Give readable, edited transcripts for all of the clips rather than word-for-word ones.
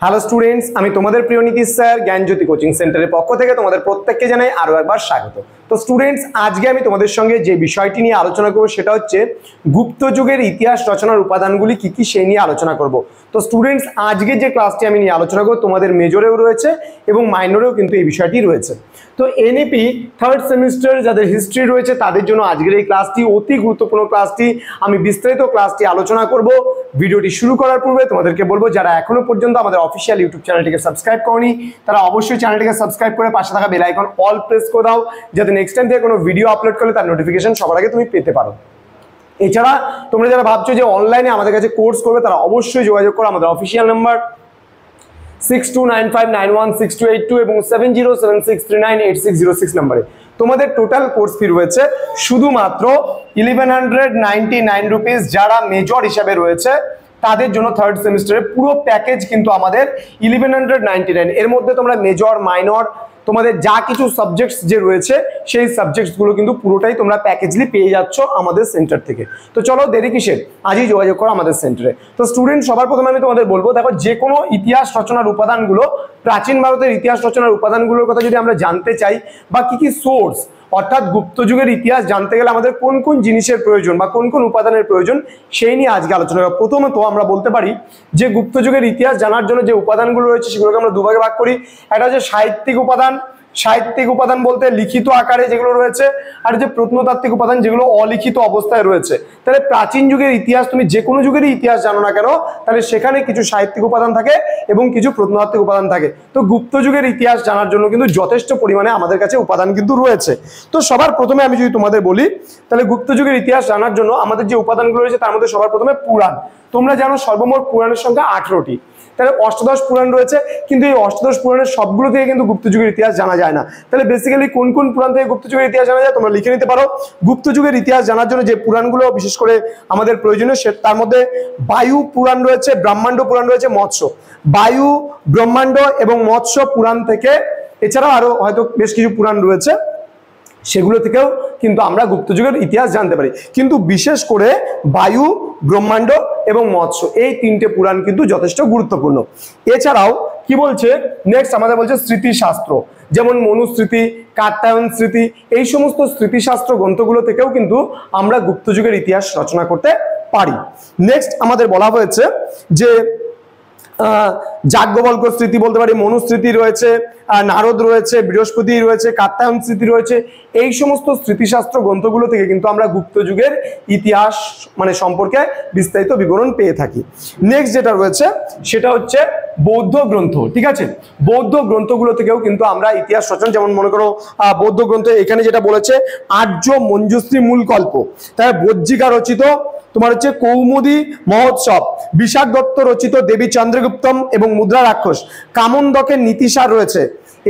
Hello students, আমি তোমাদের প্রিয় নীতিশ স্যার জ্ঞানজ্যোতি কোচিং সেন্টারের পক্ষ থেকে তোমাদের প্রত্যেককে জানাই আরো একবার স্বাগত। তো স্টুডেন্টস, আজকে আমি তোমাদের সঙ্গে যে বিষয়টি নিয়ে আলোচনা করব সেটা হচ্ছে গুপ্ত যুগের ইতিহাস রচনার উপাদানগুলি কি কি সেই নিয়ে আলোচনা করব। তো স্টুডেন্টস, আজকে যে ক্লাসটি আমি নিয়ে আলোচনা করব তোমাদের মেজরেও রয়েছে এবং মাইনরেও কিন্তু এই বিষয়টি রয়েছে। তো এনইপি থার্ড সেমিস্টার যাদের হিস্ট্রি রয়েছে তাদের জন্য আজকের এই ক্লাসটি অতি গুরুত্বপূর্ণ ক্লাসটি। আমি বিস্তারিত ক্লাসটি আলোচনা করব। ভিডিওটি শুরু করার পূর্বে তোমাদেরকে বলবো, যারা এখনো পর্যন্ত আমাদের অফিসিয়াল ইউটিউব চ্যানেলটিকে সাবস্ক্রাইব করনি তারা অবশ্যই চ্যানেলটিকে সাবস্ক্রাইব করে পাশে থাকা বেল আইকন অল প্রেস করে দাও, যাতে নেক্সট টাইম থেকে কোনো ভিডিও আপলোড করলে তার নোটিফিকেশন সবার আগে তুমি পেতে পারো। এছাড়া তোমরা যারা ভাবছো যে অনলাইনে আমাদের কাছে কোর্স করবে তারা অবশ্যই যোগাযোগ করো আমাদের অফিসিয়াল নাম্বার 6295916282 এবং 7076398606 নম্বরে। তোমাদের টোটাল কোর্স ফি রয়েছে শুধুমাত্র 1199 রুপিস। যারা মেজর হিসাবে রয়েছে তাদের জন্য থার্ড সেমিস্টারের পুরো প্যাকেজ কিন্তু আমাদের 1199। এর মধ্যে তোমরা মেজর মাইনর তোমাদের যা কিছু সাবজেক্টস যে রয়েছে সেই সাবজেক্টসগুলো কিন্তু পুরোটাই তোমরা প্যাকেজলি পেয়ে যাচ্ছ আমাদের সেন্টার থেকে। তো চলো দেরি কিসের, আজই যোগাযোগ করো আমাদের সেন্টারে। তো স্টুডেন্ট, সবার প্রথমে আমি তোমাদের বলবো, দেখো যে কোনো ইতিহাস রচনার উপাদানগুলো, প্রাচীন ভারতের ইতিহাস রচনার উপাদানগুলোর কথা যদি আমরা জানতে চাই বা কি কি সোর্স, অর্থাৎ গুপ্ত যুগের ইতিহাস জানতে গেলে আমাদের কোন কোন জিনিসের প্রয়োজন বা কোন কোন উপাদানের প্রয়োজন সেই নিয়ে আজকে আলোচনা করব। প্রথমত আমরা বলতে পারি যে গুপ্ত যুগের ইতিহাস জানার জন্য যে উপাদানগুলো রয়েছে সেগুলোকে আমরা দুভাগে ভাগ করি। একটা হচ্ছে সাহিত্যিক উপাদান। সাহিত্যিক উপাদান বলতে লিখিত আকারে যেগুলো রয়েছে, আর যে প্রত্নতাত্ত্বিক উপাদান যেগুলো অলিখিত অবস্থায় রয়েছে। তাহলে প্রাচীন যুগের ইতিহাস, তুমি যে কোনো যুগেরই ইতিহাস জানো না কেন, তাহলে সেখানে কিছু সাহিত্যিক উপাদান থাকে এবং কিছু প্রত্নতাত্ত্বিক উপাদান থাকে। তো গুপ্ত যুগের ইতিহাস জানার জন্য কিন্তু যথেষ্ট পরিমাণে আমাদের কাছে উপাদান কিন্তু রয়েছে। তো সবার প্রথমে আমি যদি তোমাদের বলি, তাহলে গুপ্ত যুগের ইতিহাস জানার জন্য আমাদের যে উপাদানগুলো রয়েছে তার মধ্যে সবার প্রথমে পুরাণ। তোমরা জানো সর্বমোট পুরাণের সংখ্যা 18টি। তাহলে অষ্টাদশ পুরাণ রয়েছে, কিন্তু এই অষ্টাদশ পুরাণের সবগুলো থেকে কিন্তু গুপ্ত যুগের ইতিহাস জানা যায় না। তাহলে বেসিক্যালি কোন কোন পুরাণ থেকে গুপ্ত যুগের ইতিহাস জানা যায় তোমরা লিখে নিতে পারো। গুপ্ত যুগের ইতিহাস জানার জন্য যে পুরাণগুলো বিশেষ করে আমাদের প্রয়োজনীয় তার মধ্যে বায়ু পুরাণ রয়েছে, ব্রহ্মাণ্ড পুরাণ রয়েছে, মৎস্য। বায়ু, ব্রহ্মাণ্ড এবং মৎস্য পুরাণ থেকে, এছাড়াও আরো হয়তো বেশ কিছু পুরাণ রয়েছে, সেগুলো থেকেও কিন্তু আমরা গুপ্ত যুগের ইতিহাস জানতে পারি। কিন্তু বিশেষ করে বায়ু, ব্রহ্মাণ্ড এবং মৎস্য এই তিনটে পুরাণ কিন্তু যথেষ্ট গুরুত্বপূর্ণ। এছাড়াও কি বলছে নেক্সট, আমাদের বলছে স্মৃতিশাস্ত্র, যেমন মনুস্মৃতি, কাত্যায়ন স্মৃতি, এই সমস্ত স্মৃতিশাস্ত্র গ্রন্থগুলো থেকেও কিন্তু আমরা গুপ্ত যুগের ইতিহাস রচনা করতে পারি। নেক্সট আমাদের বলা হয়েছে যে যাজ্ঞবল্ক্য স্মৃতি বলতে পারি, মনুস্মৃতি রয়েছে, নারদ রয়েছে, বৃহস্পতি রয়েছে, কাত্যায়ন স্মৃতি রয়েছে। এই সমস্ত স্মৃতিশাস্ত্র গ্রন্থগুলো থেকে কিন্তু আমরা গুপ্ত যুগের ইতিহাস সম্পর্কে বিস্তারিত বিবরণ পেয়ে থাকি। নেক্সট যেটা রয়েছে সেটা হচ্ছে বৌদ্ধ গ্রন্থ। ঠিক আছে, বৌদ্ধ গ্রন্থগুলো থেকেও কিন্তু আমরা ইতিহাস রচনা, যেমন মনে করো বৌদ্ধ গ্রন্থ এখানে যেটা বলেছে আর্য মঞ্জুশ্রী মূলকল্প, তাই বজ্জিকা রচিত তোমার হচ্ছে কৌমুদী মহোৎসব, বিশাখ দত্ত রচিত দেবী চন্দ্রগুপ্তম এবং মুদ্রা রাক্ষস, কামন্দকের নীতিসার রয়েছে।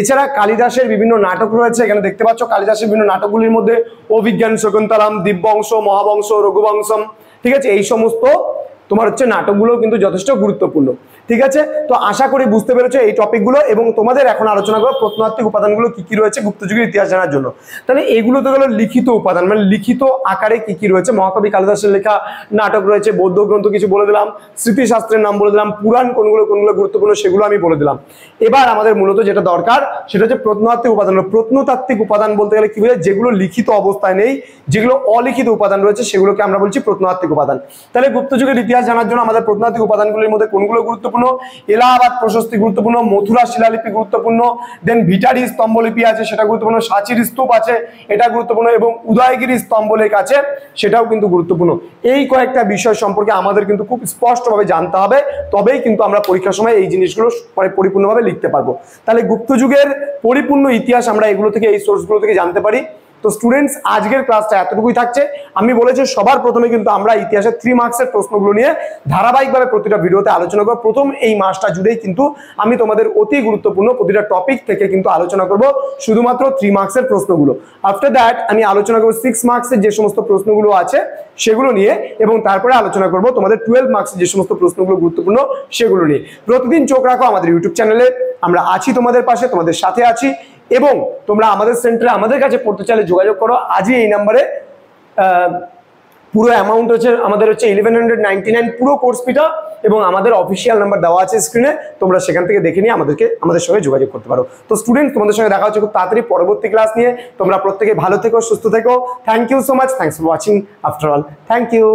এছাড়া কালিদাসের বিভিন্ন নাটক রয়েছে, এখানে দেখতে পাচ্ছ কালিদাসের বিভিন্ন নাটকগুলির মধ্যে অভিজ্ঞান শকুন্তলম, দিব্যবংশ, মহাবংশ, রঘুবংশম। ঠিক আছে, এই সমস্ত তোমার হচ্ছে নাটকগুলো কিন্তু যথেষ্ট গুরুত্বপূর্ণ। ঠিক আছে, তো আশা করি বুঝতে পেরেছো এই টপিকগুলো, এবং তোমাদের এখন আলোচনা করো প্রত্নতাত্ত্বিক উপাদানগুলো কি কি রয়েছে গুপ্ত যুগের ইতিহাস জানার জন্য। তাহলে এগুলো তো গেল লিখিত উপাদান, লিখিত আকারে কি কি রয়েছে। মহাকবি কালিদাসের লেখা নাটক রয়েছে, বৌদ্ধ গ্রন্থ কিছু বলে দিলাম, স্মৃতিশাস্ত্রের নাম বলে দিলাম, পুরাণ কোনগুলো কোনগুলো গুরুত্বপূর্ণ সেগুলো আমি বলে দিলাম। এবার আমাদের মূলত যেটা দরকার সেটা হচ্ছে প্রত্নতাত্ত্বিক উপাদান। প্রত্নতাত্ত্বিক উপাদান বলতে গেলে কি বোঝায়, যেগুলো লিখিত অবস্থায় নেই, যেগুলো অলিখিত উপাদান রয়েছে সেগুলোকে আমরা বলছি প্রত্নতাত্ত্বিক উপাদান। তাহলে গুপ্ত যুগের ইতিহাস জানার জন্য আমাদের প্রত্নতাত্ত্বিক উপাদানগুলির মধ্যে কোনগুলো গুরুত্বপূর্ণ, এলাহাবাদ প্রশস্তি গুরুত্বপূর্ণ, মথুরা শিলালিপি গুরুত্বপূর্ণ, দেন ভিটারি স্তম্ভলিপি আছে সেটা গুরুত্বপূর্ণ, সাঁচির স্তূপ আছে এটা গুরুত্বপূর্ণ, এবং উদয়গিরি স্তম্ভলেখ আছে সেটাও কিন্তু গুরুত্বপূর্ণ। এই কয়েকটা বিষয় সম্পর্কে আমাদের কিন্তু খুব স্পষ্টভাবে জানতে হবে, তবেই কিন্তু আমরা পরীক্ষার সময় এই জিনিসগুলো পরিপূর্ণভাবে লিখতে পারবো। তাহলে গুপ্ত যুগের পরিপূর্ণ ইতিহাস আমরা এগুলো থেকে, এই সোর্সগুলো থেকে জানতে পারি। তো স্টুডেন্টস, আজকের ক্লাসটা এতটুকুই থাকছে। আমি বলেছি সবার প্রথমে কিন্তু আমরা ইতিহাসের 3 মার্কসের প্রশ্নগুলো নিয়ে ধারাবাহিকভাবে প্রতিটা ভিডিওতে আলোচনা করব। প্রথম এই মাসটা জুড়েই কিন্তু আমি তোমাদের অতি গুরুত্বপূর্ণ প্রতিটা টপিক থেকে কিন্তু আলোচনা করব শুধুমাত্র 3 মার্কসের প্রশ্নগুলো। আফটার দ্যাট আমি আলোচনা করব 6 মার্কসের যে সমস্ত প্রশ্নগুলো আছে সেগুলো নিয়ে, এবং তারপরে আলোচনা করব তোমাদের 12 মার্কসের যে সমস্ত প্রশ্নগুলো গুরুত্বপূর্ণ সেগুলো নিয়ে। প্রতিদিন চোখ রাখো আমাদের ইউটিউব চ্যানেলে, আমরা আছি তোমাদের পাশে, তোমাদের সাথে আছি। এবং তোমরা আমাদের সেন্টারে আমাদের কাছে পড়তে চাইলে যোগাযোগ করো আজই এই নাম্বারে। পুরো অ্যামাউন্ট হচ্ছে আমাদের হচ্ছে 1199 পুরো কোর্স ফিটা, এবং আমাদের অফিসিয়াল নাম্বার দেওয়া আছে স্ক্রিনে, তোমরা সেখান থেকে দেখে নিয়ে আমাদের সঙ্গে যোগাযোগ করতে পারো। তো স্টুডেন্ট, তোমাদের সঙ্গে দেখা হচ্ছে খুব তাড়াতাড়ি পরবর্তী ক্লাস নিয়ে। তোমরা প্রত্যেকে ভালো থেকো, সুস্থ থেকো। Thank you so much, thanks for watching after all, thank you.